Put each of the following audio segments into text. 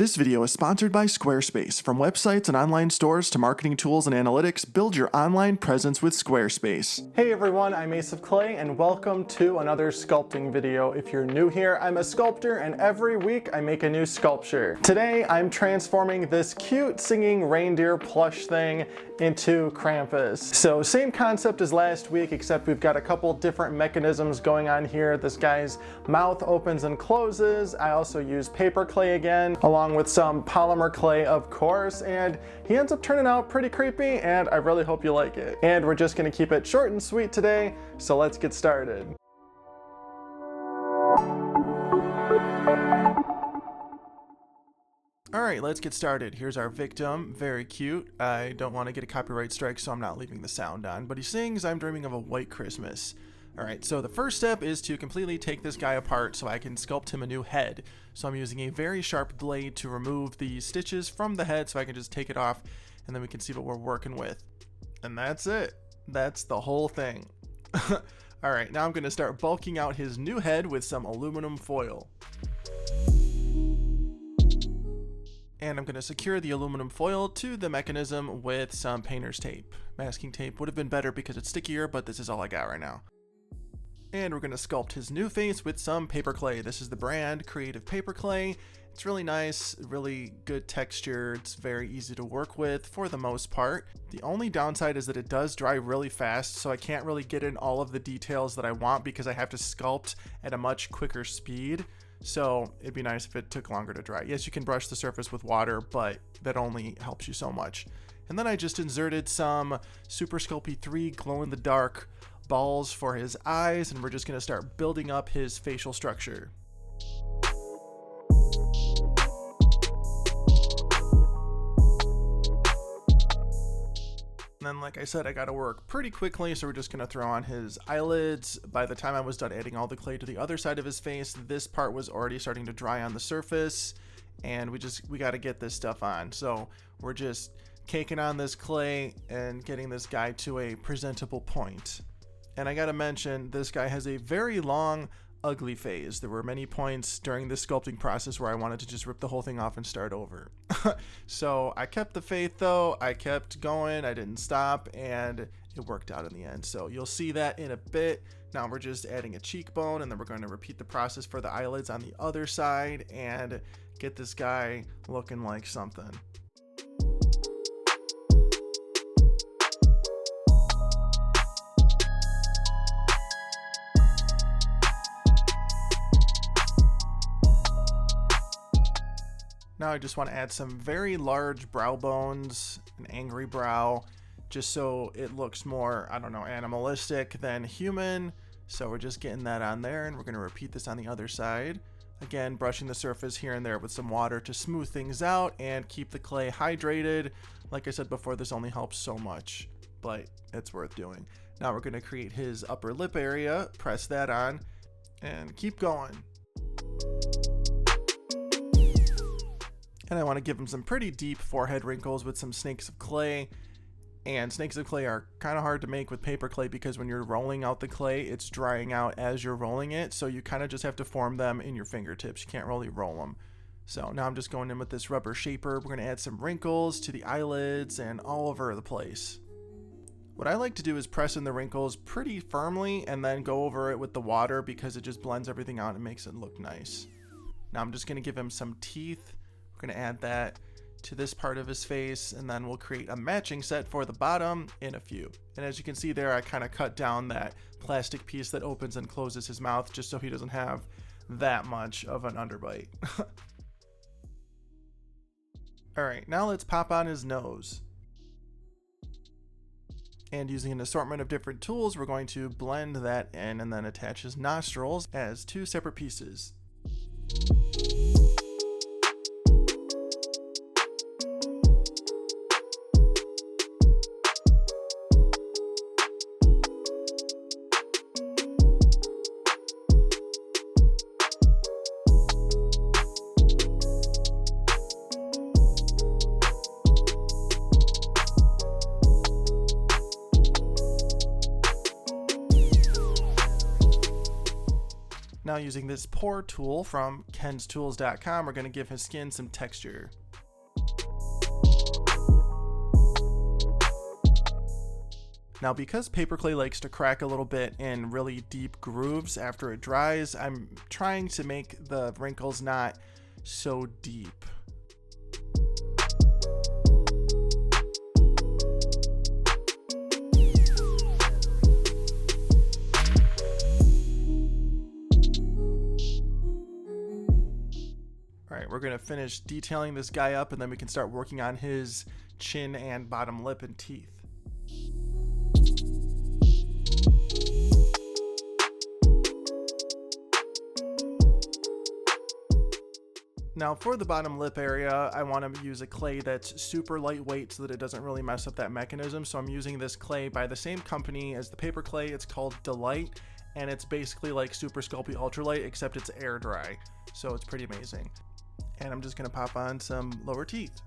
This video is sponsored by Squarespace. From websites and online stores to marketing tools and analytics, build your online presence with Squarespace. Hey everyone, I'm Ace of Clay and welcome to another sculpting video. If you're new here, I'm a sculptor and every week I make a new sculpture. Today I'm transforming this cute singing reindeer plush thing into Krampus. So same concept as last week, except we've got a couple different mechanisms going on here. This guy's mouth opens and closes. I also use paper clay again, along with some polymer clay, of course, and he ends up turning out pretty creepy, and I really hope you like it. And we're just gonna keep it short and sweet today, so let's get started. Alright, let's get started. Here's our victim. Very cute. I don't want to get a copyright strike, so I'm not leaving the sound on. But he sings, "I'm dreaming of a white Christmas." Alright, so the first step is to completely take this guy apart so I can sculpt him a new head. So I'm using a very sharp blade to remove the stitches from the head so I can just take it off, and then we can see what we're working with. And that's it. That's the whole thing. Alright, now I'm going to start bulking out his new head with some aluminum foil. And I'm going to secure the aluminum foil to the mechanism with some painter's tape. Masking tape would have been better because it's stickier, but this is all I got right now. And we're going to sculpt his new face with some paper clay. This is the brand Creative Paper Clay. It's really nice, really good texture. It's very easy to work with for the most part. The only downside is that it does dry really fast, so I can't really get in all of the details that I want because I have to sculpt at a much quicker speed. So it'd be nice if it took longer to dry. Yes, you can brush the surface with water, but that only helps you so much. And then I just inserted some Super Sculpey 3 glow-in-the-dark balls for his eyes, and we're just going to start building up his facial structure. And then, like I said, I got to work pretty quickly, so we're just going to throw on his eyelids. By the time I was done adding all the clay to the other side of his face, this part was already starting to dry on the surface, and we got to get this stuff on. So we're just caking on this clay and getting this guy to a presentable point. And I got to mention, this guy has a very long, ugly phase. There were many points during this sculpting process where I wanted to just rip the whole thing off and start over. So I kept the faith though, I kept going, I didn't stop, and it worked out in the end. So you'll see that in a bit. Now we're just adding a cheekbone, and then we're going to repeat the process for the eyelids on the other side and get this guy looking like something. Now I just want to add some very large brow bones, an angry brow, just so it looks more, I don't know, animalistic than human. So we're just getting that on there, and we're going to repeat this on the other side. Again, brushing the surface here and there with some water to smooth things out and keep the clay hydrated. Like I said before, this only helps so much, but it's worth doing. Now we're going to create his upper lip area, press that on, and keep going. And I want to give him some pretty deep forehead wrinkles with some snakes of clay. And snakes of clay are kind of hard to make with paper clay because when you're rolling out the clay, it's drying out as you're rolling it. So you kind of just have to form them in your fingertips. You can't really roll them. So now I'm just going in with this rubber shaper. We're going to add some wrinkles to the eyelids and all over the place. What I like to do is press in the wrinkles pretty firmly and then go over it with the water because it just blends everything out and makes it look nice. Now I'm just going to give him some teeth. We're going to add that to this part of his face, and then we'll create a matching set for the bottom in a few. And as you can see there, I kind of cut down that plastic piece that opens and closes his mouth just so he doesn't have that much of an underbite. Alright, now let's pop on his nose. And using an assortment of different tools, we're going to blend that in and then attach his nostrils as two separate pieces. Now using this pour tool from kenstools.com, we're going to give his skin some texture. Now because paper clay likes to crack a little bit in really deep grooves after it dries, I'm trying to make the wrinkles not so deep. Alright, we're going to finish detailing this guy up and then we can start working on his chin and bottom lip and teeth. Now for the bottom lip area, I want to use a clay that's super lightweight so that it doesn't really mess up that mechanism. So I'm using this clay by the same company as the paper clay. It's called Delight, and it's basically like Super Sculpey Ultralight, except it's air dry. So it's pretty amazing. And I'm just going to pop on some lower teeth.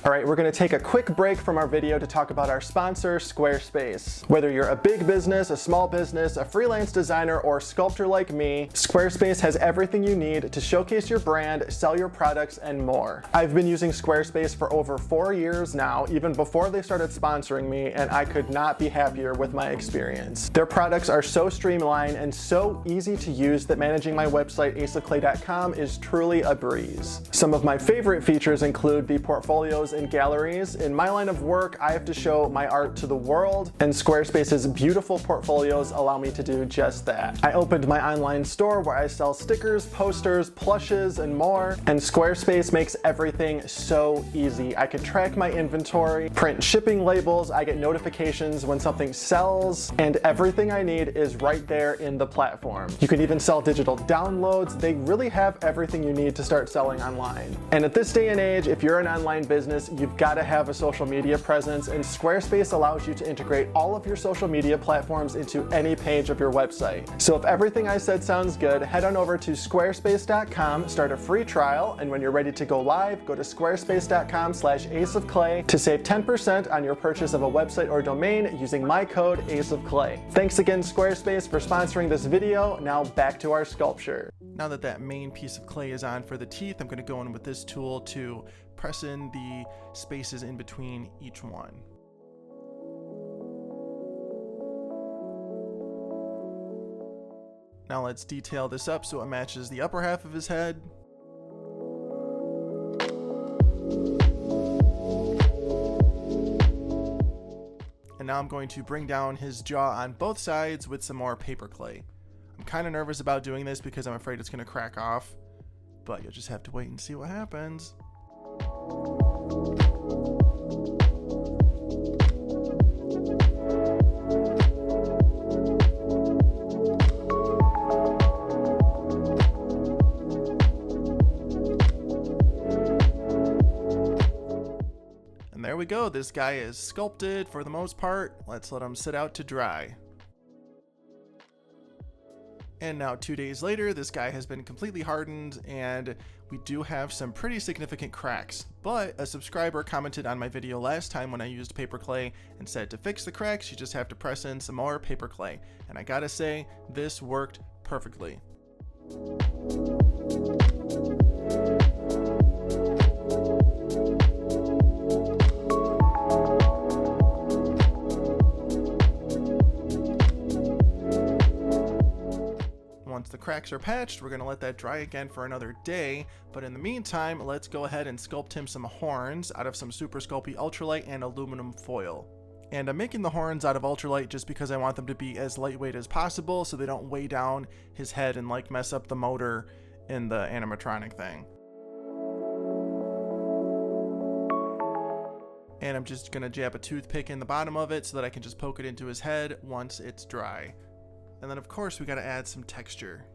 All right, we're going to take a quick break from our video to talk about our sponsor, Squarespace. Whether you're a big business, a small business, a freelance designer, or sculptor like me, Squarespace has everything you need to showcase your brand, sell your products, and more. I've been using Squarespace for over 4 years now, even before they started sponsoring me, and I could not be happier with my experience. Their products are so streamlined and so easy to use that managing my website, aceofclay.com, is truly a breeze. Some of my favorite features include the portfolio and galleries. In my line of work, I have to show my art to the world, and Squarespace's beautiful portfolios allow me to do just that. I opened my online store where I sell stickers, posters, plushes, and more, and Squarespace makes everything so easy. I can track my inventory, print shipping labels, I get notifications when something sells, and everything I need is right there in the platform. You can even sell digital downloads. They really have everything you need to start selling online. And at this day and age, if you're an online business, you've got to have a social media presence, and Squarespace allows you to integrate all of your social media platforms into any page of your website. So if everything I said sounds good, head on over to squarespace.com, start a free trial, and when you're ready to go live, go to squarespace.com/aceofclay to save 10% on your purchase of a website or domain using my code ACEOFCLAY. Thanks again, Squarespace, for sponsoring this video. Now back to our sculpture. Now that main piece of clay is on for the teeth, I'm going to go in with this tool to press in the spaces in between each one. Now let's detail this up so it matches the upper half of his head. And now I'm going to bring down his jaw on both sides with some more paper clay. I'm kind of nervous about doing this because I'm afraid it's going to crack off, but you'll just have to wait and see what happens. And there we go. This guy is sculpted for the most part. Let's let him sit out to dry. And now 2 days later, this guy has been completely hardened, and we do have some pretty significant cracks. But a subscriber commented on my video last time when I used paper clay and said to fix the cracks, you just have to press in some more paper clay. And I gotta say, this worked perfectly. Once the cracks are patched, we're going to let that dry again for another day, but in the meantime, let's go ahead and sculpt him some horns out of some Super Sculpey Ultralight and aluminum foil. And I'm making the horns out of ultralight just because I want them to be as lightweight as possible so they don't weigh down his head and like mess up the motor in the animatronic thing. And I'm just going to jab a toothpick in the bottom of it so that I can just poke it into his head once it's dry. And then of course we got to add some texture.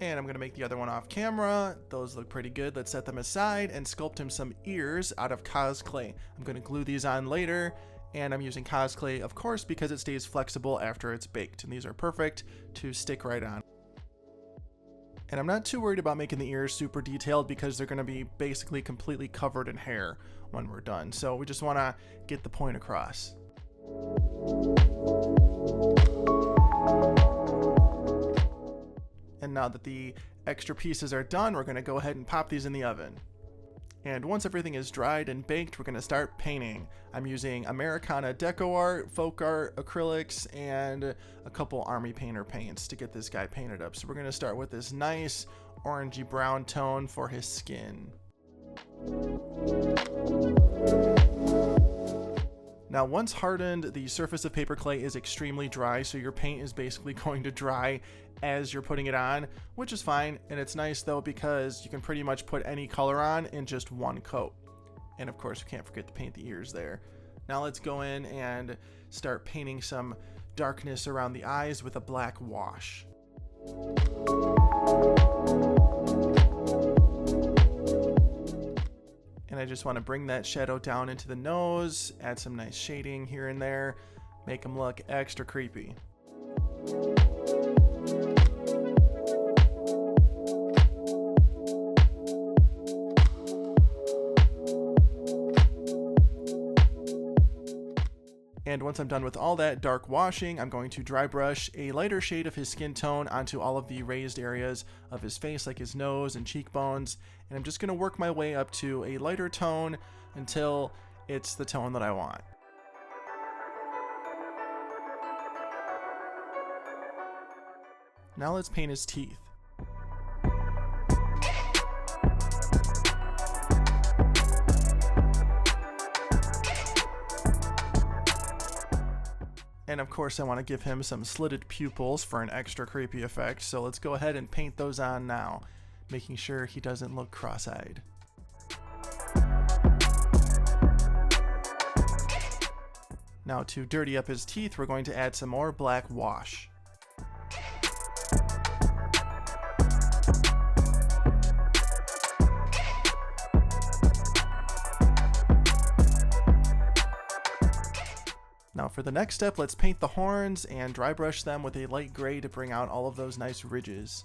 And I'm going to make the other one off camera. Those look pretty good. Let's set them aside and sculpt him some ears out of Cos clay. I'm going to glue these on later, and I'm using Cos clay, of course, because it stays flexible after it's baked, and these are perfect to stick right on. And I'm not too worried about making the ears super detailed because they're going to be basically completely covered in hair when we're done. So we just want to get the point across. And now that the extra pieces are done, we're going to go ahead and pop these in the oven. And once everything is dried and baked, we're going to start painting. I'm using Americana Deco Art, Folk Art, acrylics, and a couple Army Painter paints to get this guy painted up. So we're going to start with this nice orangey brown tone for his skin. Now, once hardened, the surface of paper clay is extremely dry, so your paint is basically going to dry as you're putting it on, which is fine. And it's nice though, because you can pretty much put any color on in just one coat. And of course, we can't forget to paint the ears there. Now let's go in and start painting some darkness around the eyes with a black wash. And I just want to bring that shadow down into the nose, add some nice shading here and there, make him look extra creepy. And once I'm done with all that dark washing, I'm going to dry brush a lighter shade of his skin tone onto all of the raised areas of his face, like his nose and cheekbones. And I'm just going to work my way up to a lighter tone until it's the tone that I want. Now let's paint his teeth. And of course, I want to give him some slitted pupils for an extra creepy effect. So let's go ahead and paint those on now, making sure he doesn't look cross-eyed. Now, to dirty up his teeth, we're going to add some more black wash. Now for the next step, let's paint the horns and dry brush them with a light gray to bring out all of those nice ridges.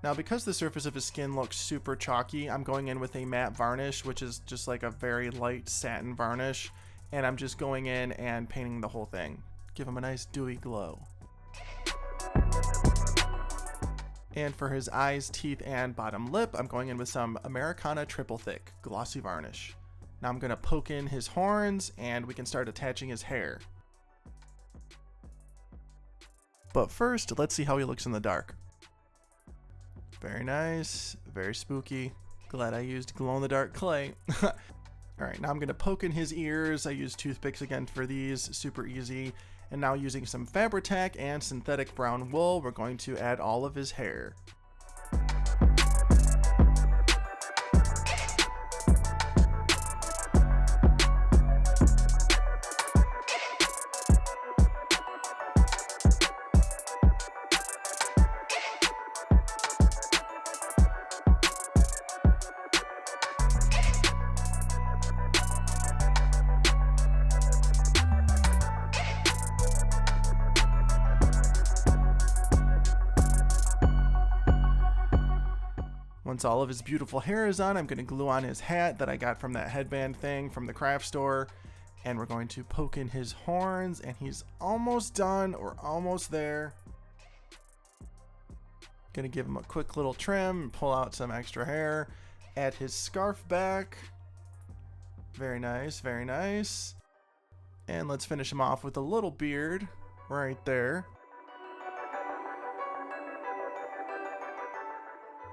Now, because the surface of his skin looks super chalky, I'm going in with a matte varnish, which is just like a very light satin varnish, and I'm just going in and painting the whole thing. Give him a nice dewy glow. And for his eyes, teeth, and bottom lip, I'm going in with some Americana Triple Thick glossy varnish. Now I'm going to poke in his horns, and we can start attaching his hair. But first, let's see how he looks in the dark. Very nice, very spooky. Glad I used glow-in-the-dark clay. Alright, now I'm going to poke in his ears. I use toothpicks again for these, super easy. And now using some Fabri-Tac and synthetic brown wool, we're going to add all of his hair. Once all of his beautiful hair is on, I'm going to glue on his hat that I got from that headband thing from the craft store. And we're going to poke in his horns, and he's almost done, or almost there. Gonna give him a quick little trim and pull out some extra hair. Add his scarf back. Very nice, very nice. And let's finish him off with a little beard right there.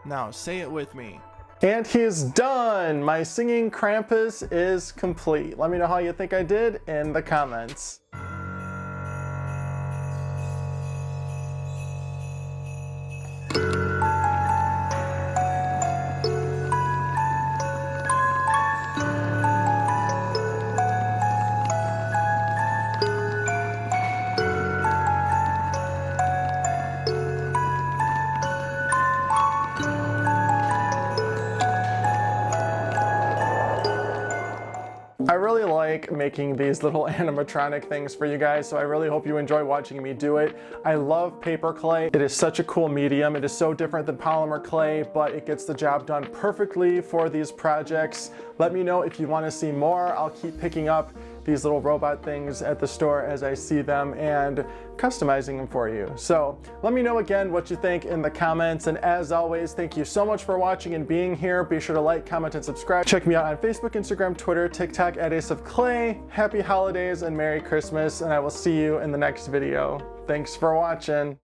Now, say it with me. And he's done! My singing Krampus is complete. Let me know how you think I did in the comments. I really like making these little animatronic things for you guys, so I really hope you enjoy watching me do it. I love paper clay. It is such a cool medium. It is so different than polymer clay, but it gets the job done perfectly for these projects. Let me know if you want to see more. I'll keep picking up these little robot things at the store as I see them and customizing them for you. So let me know again what you think in the comments, and as always, thank you so much for watching and being here. Be sure to like, comment, and subscribe. Check me out on Facebook, Instagram, Twitter, TikTok at Ace of Clay. Happy holidays and Merry Christmas, and I will see you in the next video. Thanks for watching.